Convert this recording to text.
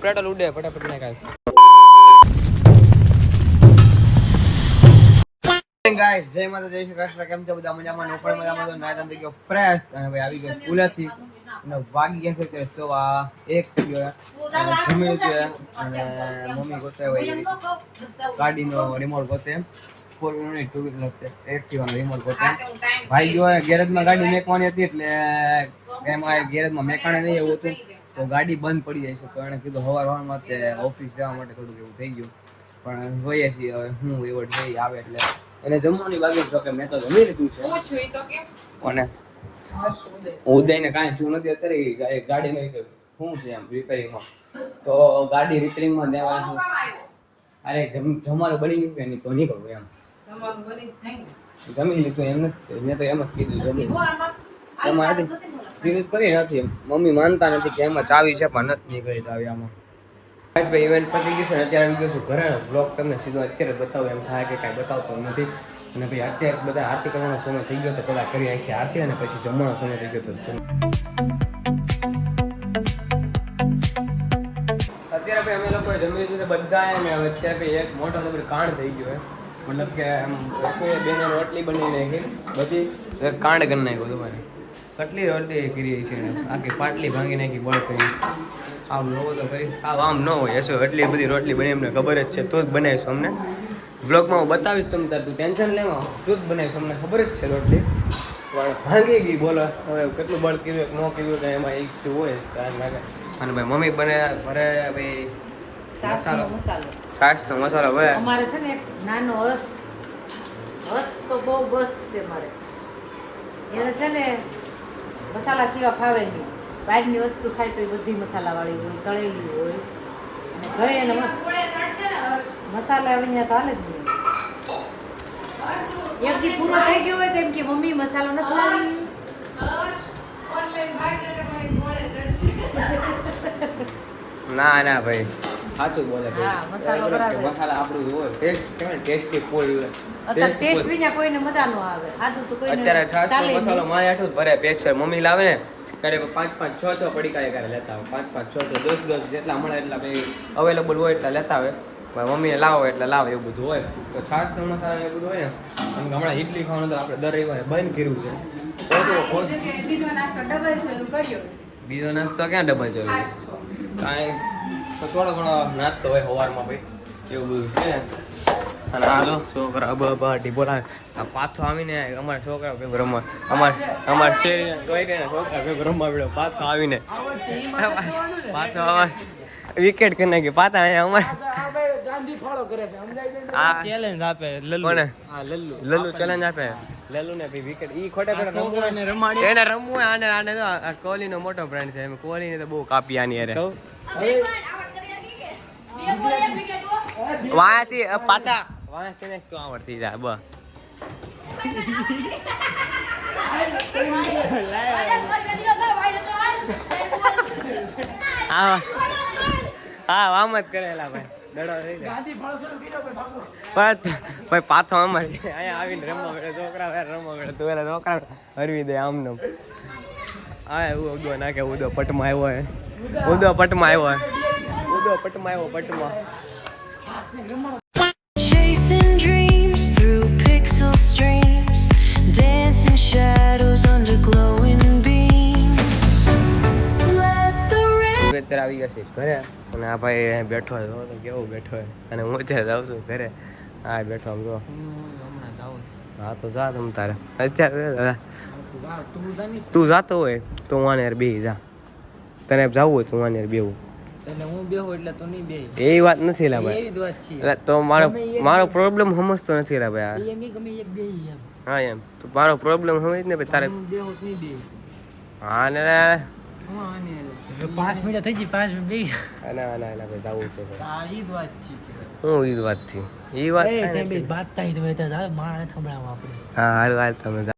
Petrol ઉડે ફટાફટ નાખાય guys જય માતા જય શ્રી કૃષ્ણ કેમ છો બધા મજામાં નો પણ મજામાં તો નાય થઈ ગયો ફ્રેશ અને ભાઈ આવી ગયો સ્કૂલેથી અને વાગી ગયા છે કે 1:15 થઈ ગયો અને જમી છે અને મમ્મી ગોતે હોય ગાડીનો રિમોટ ગોતે 4 મિનિટ 2 મિનિટ એક્ટિવાનો રિમોટ ગોતે ભાઈ ગયો ગેરેજમાં ગાડી મેકવાની હતી એટલે એમાં ગેરેજમાં મેકાણે નહીં એવું હતું તો ગાડી બંધ પડી જાય છે તો એને કીધું સવારમાં ઓફિસ જવા માટે થોડુંક એવું થઈ ગયું પણ જોઈએ છીએ હવે હું એવોર્ડ થઈ આવે એટલે એને જમવાની બાકી જો કે મેં તો જમી લીધું છે કોને ઉદયને કાંઈ છું નથી અત્યારે ગાડી નહીં શું છે એમ રિપેરિંગમાં તો ગાડી રિપેરિંગમાં દેવાનું અરે જમવાનું બની ગયું કે નહીં તો નહીં કરું એમ જમી લીધું એમ નથી મેં તો એમ જ કીધું જમી એમાં નથી કરી નથી મમ્મી માનતા નથી કે એમાં ચાવી છે પણ નથી નીકળી ચાવી આમાં ભાઈ ઇવેન્ટ પતી ગયું છે અત્યારે આવી ગયો છું ઘરે બ્લોગ તમને સીધો અત્યારે બતાવું એમ થાય કે કાંઈ બતાવતો નથી અને ભાઈ અત્યારે બધા આરતી કરવાનો સમય થઈ ગયો તો પહેલાં કરી આખી આરતી અને પછી જમવાનો સમય થઈ ગયો તો અત્યારે ભાઈ અમે લોકોએ જમી લીધું છે બધા અને હવે અત્યારે ભાઈ એક મોટો તો કાંડ થઈ ગયો મતલબ કે એમ રસોઈએ બેને રોટલી બની નાખી બધી એક કાંડ કરી નાખ્યો તમારે કેટલી રોટલી કરી છે આખી પાટલી ભાંગી નાખી બળ કરી આમ ન તો કરી આમ ન હોય હશે એટલી બધી રોટલી બની અમને ખબર જ છે તું જ બનાવીશ અમને બ્લોગમાં હું બતાવીશ તમને તાર તું ટેન્શન લેવા તું જ બનાવીશ અમને ખબર જ છે રોટલી પણ ભાંગી ગઈ બોલો હવે કેટલું બળ કીધું ન કીધું કે એમાં એક હોય લાગે અને ભાઈ મમ્મી બને ભરે ભાઈ કાચનો મસાલો ભરે અમારે છે ને એક નાનો હસ તો બહુ બસ છે મારે એને છે ને મસાલા સિવા ફાવે નહીં બહારની વસ્તુ ખાય તો એ બધી મસાલાવાળી હોય તળેલી હોય અને ઘરે એને મસાલા અહીંયા તો હાલે જ નહીં એક દી પૂરો થઈ ગયો હોય તેમ કે મમ્મી મસાલો નથી લાવી ના ના ભાઈ સાચું બોલે હા મસાલો બરાબર મસાલા આપણું હોય ટેસ્ટ કેમ ટેસ્ટી ફૂલ અત્યારે ટેસ્ટ વિના કોઈને મજા ન આવે આદુ તો કોઈને અત્યારે છાશનો મસાલો મારે આટલું જ ભરે સ્પેશિયલ મમ્મી લાવે ને ત્યારે 5-5 6-6 પડીકા ક્યારે લેતા આવે 5-5 6-6 10-10 જેટલા મળે એટલા ભાઈ અવેલેબલ હોય એટલા લેતા આવે મમ્મીને લાવો એટલે લાવે એવું બધું હોય તો છાશનો મસાલો એવું બધું હોય ને અને હમણાં ઇડલી ખાવાનું તો આપણે દર રવિવારે બંધ કર્યું છે બીજો નાસ્તો ક્યાં ડબલ ચાલુ કાંઈ તો થોડો ઘણો નાસ્તો હોય સવારમાં ભાઈ એવું બધું છે અને આ જો છોકરા બાટી બોલાવે આ પાછો આવીને અમારા છોકરા ભેગો રમવા અમારા શેરીના જોઈ ગયા છોકરા ભેગો રમવા પડ્યો પાછો આવીને પાછો વિકેટ કરી નાખી પાછા અહીંયા અમારે આ ચેલેન્જ આપે લલ્લુ લલ્લુ ચેલેન્જ આપે લલ્લુ ને ભાઈ વિકેટ ઈ ખોટા ખોટા એને રમવું આને આને તો આ કોહલીનો મોટો ફ્રેન્ડ છે એમ કોહલીને તો બહુ કાપી આની અરે વાયાથી પાછા વાયાથી ને તો આવડતી જાય બસ હા હા વામ જ કરેલા ભાઈ દડો થઈ જાય ભાઈ પાછો અમારે અહીંયા આવીને રમવા મળે છોકરા રમવા મળે તું એના છોકરા હરવી દે આમને હા એવું ઉદો નાખે ઉદો પટમાં આવ્યો હોય ઉદો પટમાં આવ્યો હોય ઉદો પટમાં આવ્યો પટમાં Chasing dreams through pixel streams, dancing shadows under glowing beams. Let the rain અત્યારે આવી ગયા છે ઘરે અને આ ભાઈ બેઠો હોય તો કેવું બેઠો હોય અને હું અત્યારે જાઉં છું ઘરે હા બેઠો આમ જો હા તો જા તમ તારે અત્યારે તું જાતો હોય તો હું આને યાર બેહી જા તને જવું હોય તો હું આને યાર બેહું હું બેહું એટલે તો નહીં બેહી એ વાત નથી લા ભાઈ એવી જ વાત છે તો મારો પ્રોબ્લેમ સમજતો નથી લા ભાઈ એમ ગમે એક બેહી એમ હા એમ તો મારો પ્રોબ્લેમ સમજ ને ભાઈ તારે હું બેહું નહીં બેહી હા ને 5 મિનિટ થઈ ગઈ 5 મિનિટ બેહી ના ભાઈ જવું છે આ ઈ જ વાત છે હું ઈ વાત થી ઈ વાત એ તે બે વાત થાય તો મારે સંભળાવવા આપણે હા હાલ તમે